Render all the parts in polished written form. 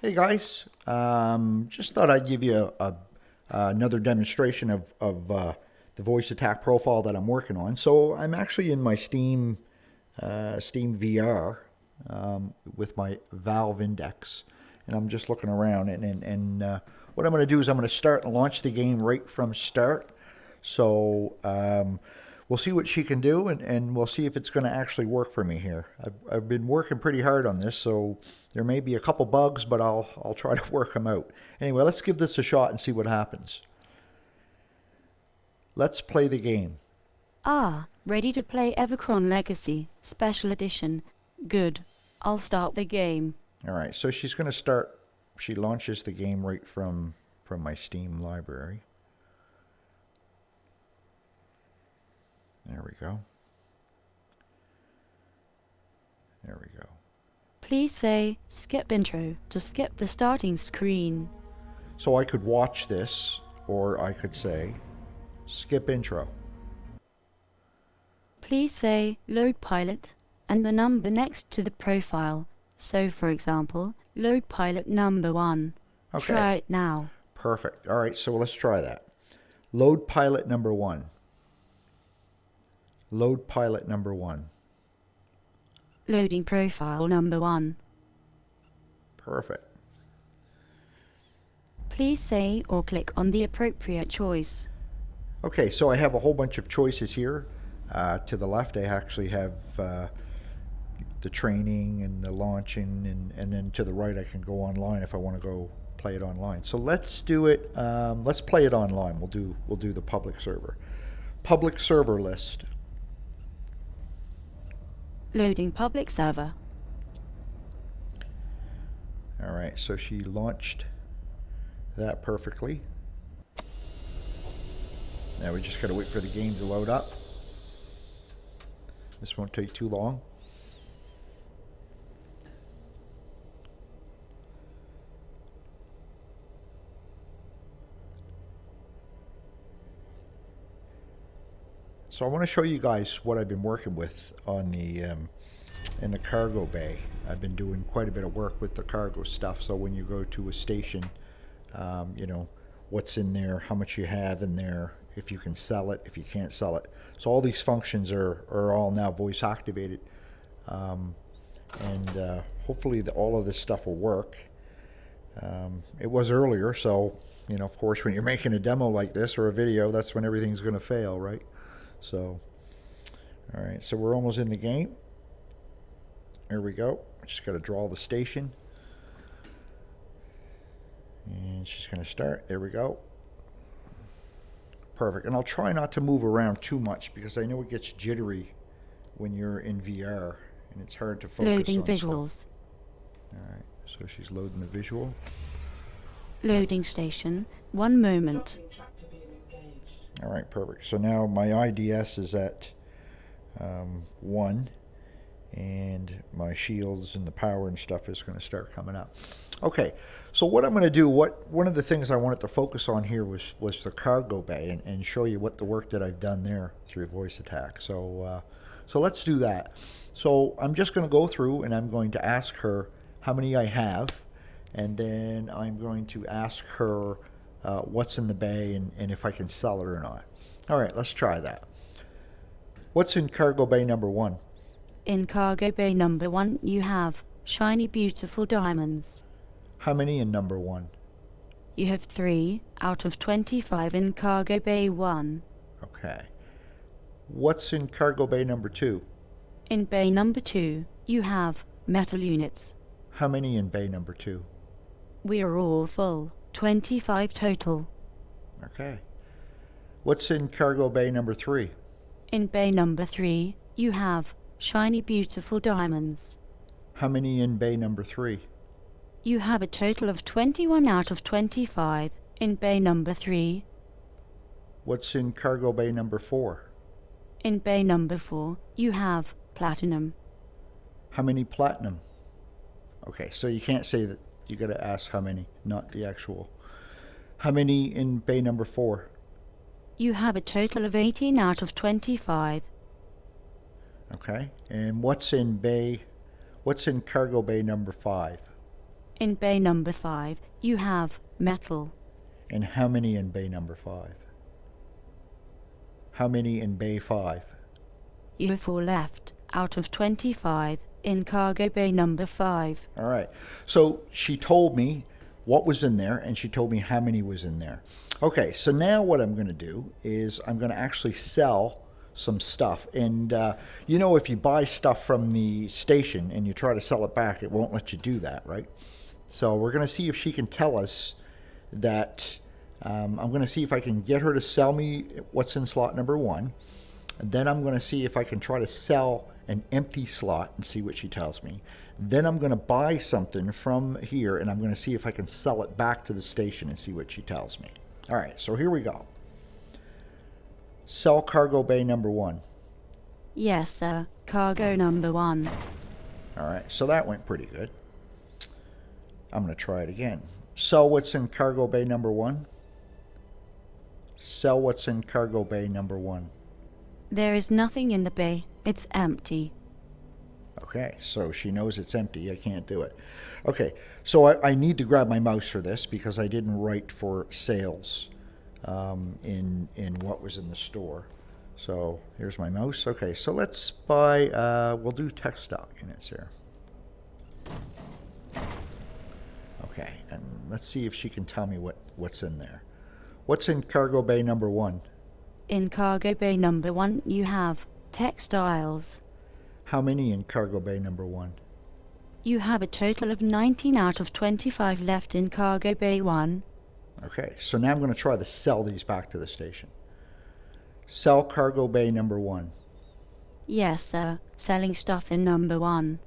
Hey guys, just thought I'd give you another demonstration of the voice attack profile that I'm working on. So I'm actually in my Steam VR with my Valve Index, and I'm just looking around. And what I'm going to do is I'm going to start and launch the game right from start. So we'll see what she can do, and we'll see if it's going to actually work for me here. I've been working pretty hard on this, so there may be a couple bugs, but I'll try to work them out. Anyway, let's give this a shot and see what happens. Let's play the game. Ready to play Evochron Legacy, Special Edition. Good. I'll start the game. All right, so she's going to start. She launches the game right from my Steam library. There we go. There we go. Please say skip intro to skip the starting screen. So I could watch this, or I could say skip intro. Please say load pilot and the number next to the profile. So for example, load pilot number 1. Okay. Try it now. Perfect. All right, so let's try that. Load pilot number 1. Load pilot number 1. Loading profile number 1. Perfect. Please say or click on the appropriate choice. Okay, so I have a whole bunch of choices here. To the left, I actually have the training and the launching, and then to the right, I can go online if I want to go play it online. So let's do it. Let's play it online. We'll do the public server. Public server list. Loading public server. All right, so she launched that perfectly. Now we just got to wait for the game to load up. This won't take too long. So I want to show you guys what I've been working with on the in the cargo bay. I've been doing quite a bit of work with the cargo stuff. So when you go to a station, you know what's in there, how much you have in there, if you can sell it, if you can't sell it. So all these functions are all now voice activated, and hopefully all of this stuff will work. It was earlier, so you know, of course, when you're making a demo like this or a video, that's when everything's going to fail, right? So, all right, so we're almost in the game. There we go. Just got to draw the station. And she's going to start. There we go. Perfect. And I'll try not to move around too much because I know it gets jittery when you're in VR and it's hard to focus Loading on visuals. stuff. All right, so she's loading the visual. Loading station. 1 moment. All right, perfect. So now my IDS is at 1, and my shields and the power and stuff is going to start coming up. Okay, so what I'm going to do, one of the things I wanted to focus on here was the cargo bay and show you what the work that I've done there through voice attack. So let's do that. So I'm just going to go through and I'm going to ask her how many I have, and then I'm going to ask her what's in the bay and if I can sell it or not. All right, let's try that. What's in cargo bay number 1? In cargo bay number 1, you have shiny beautiful diamonds. How many in number 1? You have 3 out of 25 in cargo bay 1. Okay. What's in cargo bay number 2? In bay number 2, you have metal units. How many in bay number 2? We are all full. 25 total. Okay. What's in cargo bay number 3? In bay number 3, you have shiny beautiful diamonds. How many in bay number 3? You have a total of 21 out of 25 in bay number 3. What's in cargo bay number 4? In bay number 4, you have platinum. How many platinum? Okay, so you can't say that. You got to ask how many, not the actual. How many in bay number 4? You have a total of 18 out of 25. Okay. And what's in cargo bay number 5? In bay number 5, you have metal. And how many in bay number 5? How many in bay 5? You have 4 left out of 25 in cargo bay number 5. All right. So she told me what was in there, and she told me how many was in there. Okay, so now what I'm going to do is I'm going to actually sell some stuff. And you know, if you buy stuff from the station and you try to sell it back, it won't let you do that, right? So we're going to see if she can tell us that. I'm going to see if I can get her to sell me what's in slot number 1. And then I'm going to see if I can try to sell an empty slot and see what she tells me. Then I'm going to buy something from here, and I'm going to see if I can sell it back to the station and see what she tells me. All right, so here we go. Sell cargo bay number 1. Yes, sir. Cargo number 1. All right, so that went pretty good. I'm going to try it again. Sell what's in cargo bay number 1. Sell what's in cargo bay number 1. There is nothing in the bay. It's empty. Okay, so she knows it's empty. I can't do it. Okay, so I need to grab my mouse for this because I didn't write for sales in what was in the store. So here's my mouse. Okay, so let's buy, we'll do textile units here. Okay, and let's see if she can tell me what's in there. What's in cargo bay number 1? In cargo bay number 1, you have textiles. How many in cargo bay number 1? You have a total of 19 out of 25 left in cargo bay 1. Okay, so now I'm going to try to sell these back to the station. Sell cargo bay number 1. Yes, sir. Selling stuff in number 1.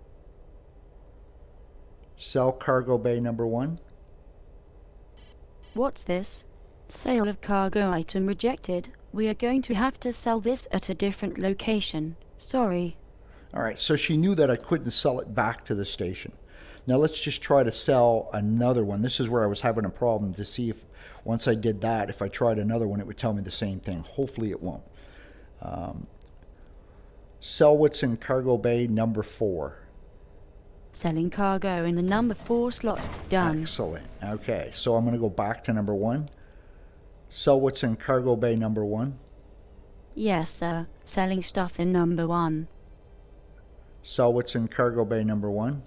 Sell cargo bay number 1. What's this? Sale of cargo item rejected. We are going to have to sell this at a different location. Sorry. All right, so she knew that I couldn't sell it back to the station. Now let's just try to sell another one. This is where I was having a problem to see if once I did that, if I tried another one, it would tell me the same thing. Hopefully it won't. Sell what's in cargo bay number 4. Selling cargo in the number 4 slot. Done. Excellent. Okay, so I'm going to go back to number 1. Sell what's in cargo bay number 1. Yes, sir. Selling stuff in number 1. Sell what's in cargo bay number 1.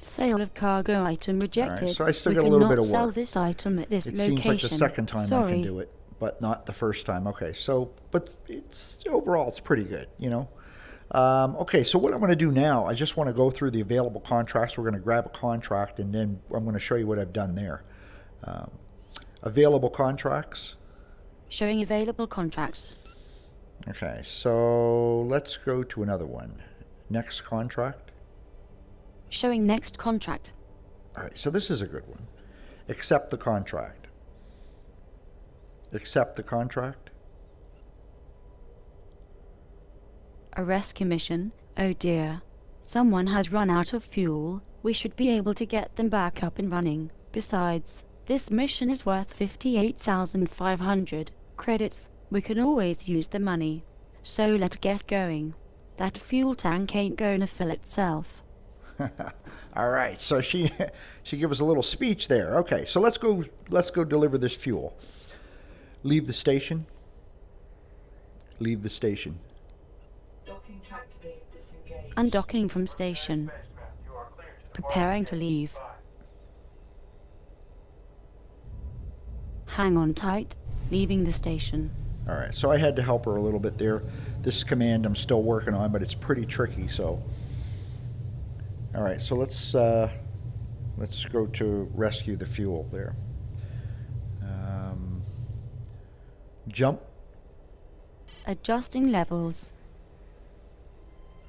Sale of cargo item rejected. All right, so I still we got a little bit of cannot sell work. this item at this It location. seems like the second time I Sorry. can do it, but not the first time. Okay, so, but it's overall, it's pretty good, you know. Okay, so what I'm going to do now, I just want to go through the available contracts. We're going to grab a contract, and then I'm going to show you what I've done there. Available contracts. Showing available contracts. Okay, so let's go to another one. Next contract. Showing next contract. All right, so this is a good one. Accept the contract. Accept the contract. A rescue mission. Oh dear. Someone has run out of fuel. We should be able to get them back up and running. Besides, this mission is worth 58,500 credits. We can always use the money. So let's get going. That fuel tank ain't gonna fill itself. All right, so she gave us a little speech there. Okay, so let's go deliver this fuel. Leave the station. Leave the station. Docking track to be disengaged. Undocking from station. Preparing to leave. Hang on tight. Leaving the station. All right, so I had to help her a little bit there. This command I'm still working on, but it's pretty tricky, so. All right, so let's go to rescue the fuel there. Jump. Adjusting levels.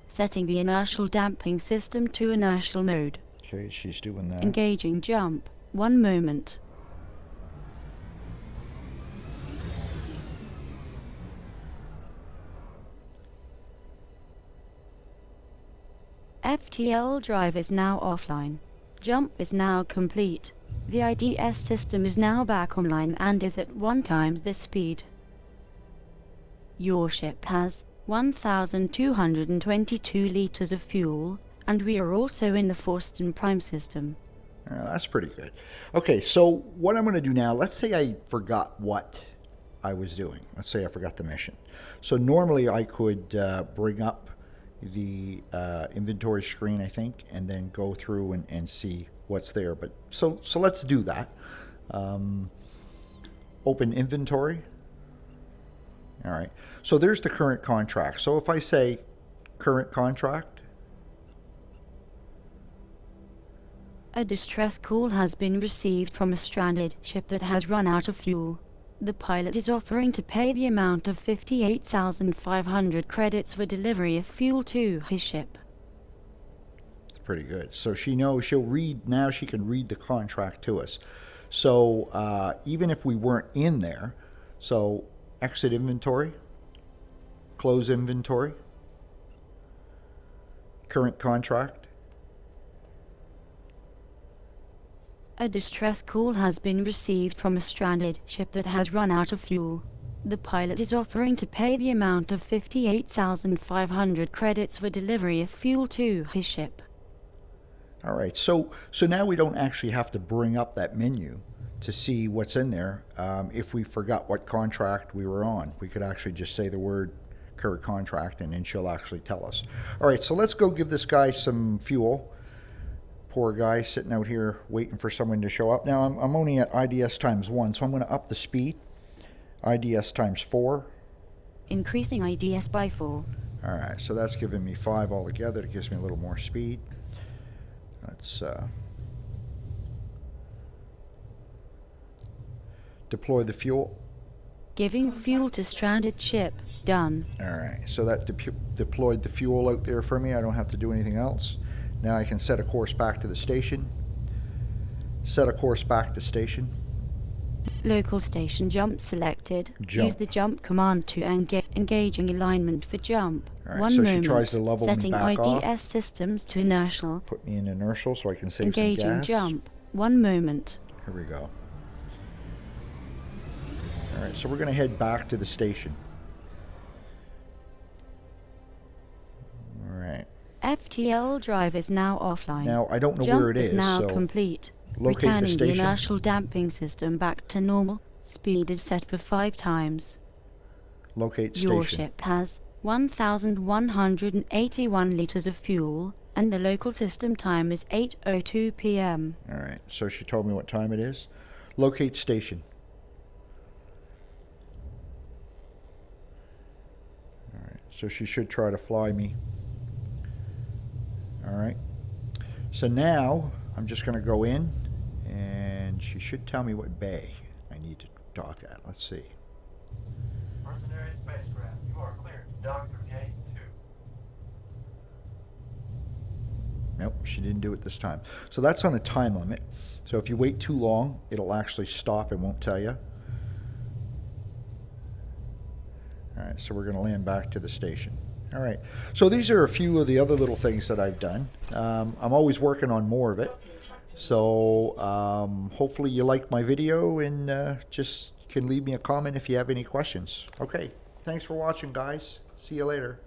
Setting the inertial damping system to inertial mode. Okay, she's doing that. Engaging jump. 1 moment. FTL drive is now offline. Jump is now complete. The IDS system is now back online and is at 1 times the speed. Your ship has 1,222 liters of fuel And we are also in the Forsten Prime system. That's pretty good. Okay, so what I'm going to do now, let's say I forgot what I was doing. Let's say I forgot the mission. So normally I could bring up the inventory screen, I think, and then go through and see what's there. But so let's do that. Open inventory. All right. So there's the current contract. So if I say current contract, A distress call has been received from a stranded ship that has run out of fuel. The pilot is offering to pay the amount of 58,500 credits for delivery of fuel to his ship. it's pretty good. So she knows she'll read, now she can read the contract to us. So even if we weren't in there, so exit inventory, close inventory, current contract. A distress call has been received from a stranded ship that has run out of fuel. The pilot is offering to pay the amount of 58,500 credits for delivery of fuel to his ship. All right, so now we don't actually have to bring up that menu to see what's in there. If we forgot what contract we were on, we could actually just say the word current contract and then she'll actually tell us. All right, so let's go give this guy some fuel. Poor guy sitting out here waiting for someone to show up. Now I'm only at IDS times 1, so I'm going to up the speed. IDS times 4. Increasing IDS by 4. All right, so that's giving me 5 altogether. It gives me a little more speed. Let's deploy the fuel. Giving fuel to stranded ship. Done. All right, so that deployed the fuel out there for me. I don't have to do anything else. Now I can set a course back to the station. Set a course back to station. Local station jump selected. Jump. Use the jump command to engaging alignment for jump. All right, 1 so moment. she tries to level me Setting back IDS off. systems to inertial. Put me in inertial so I can save Engaging some gas. jump. 1 moment. Here we go. All right, so we're going to head back to the station. All right. FTL drive is now offline. Now I don't know Jump where it is, now so complete. locate the Returning the station. inertial damping system back to normal. Speed is set for 5 times. Locate Your station. ship has 1,181 liters of fuel, and the local system time is 8:02 p.m. All right, so she told me what time it is. Locate station. All right, so she should try to fly me. All right, so now I'm just going to go in, and she should tell me what bay I need to dock at. Let's see. Mercenary spacecraft, you are cleared to dock through gate 2. Nope, she didn't do it this time. So that's on a time limit. So if you wait too long, it'll actually stop and won't tell you. All right, so we're going to land back to the station. All right, so these are a few of the other little things that I've done. I'm always working on more of it. So hopefully you like my video and just can leave me a comment if you have any questions. Okay, thanks for watching, guys. See you later.